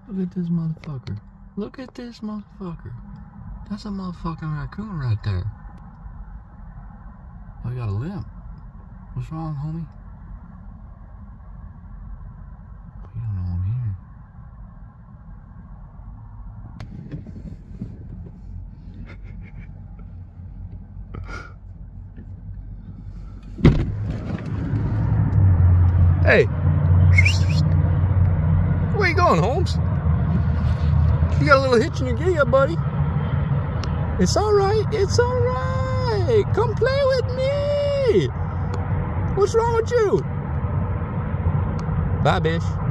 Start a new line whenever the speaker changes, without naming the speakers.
Look at this motherfucker. Look at this motherfucker. That's a motherfucking raccoon right there. Oh, you got a limp. What's wrong, homie? You don't know I'm here. Hey! Where you going, Holmes? You got a little hitch in your gear, buddy. It's alright, it's alright. Come play with me. What's wrong with you? Bye, bitch.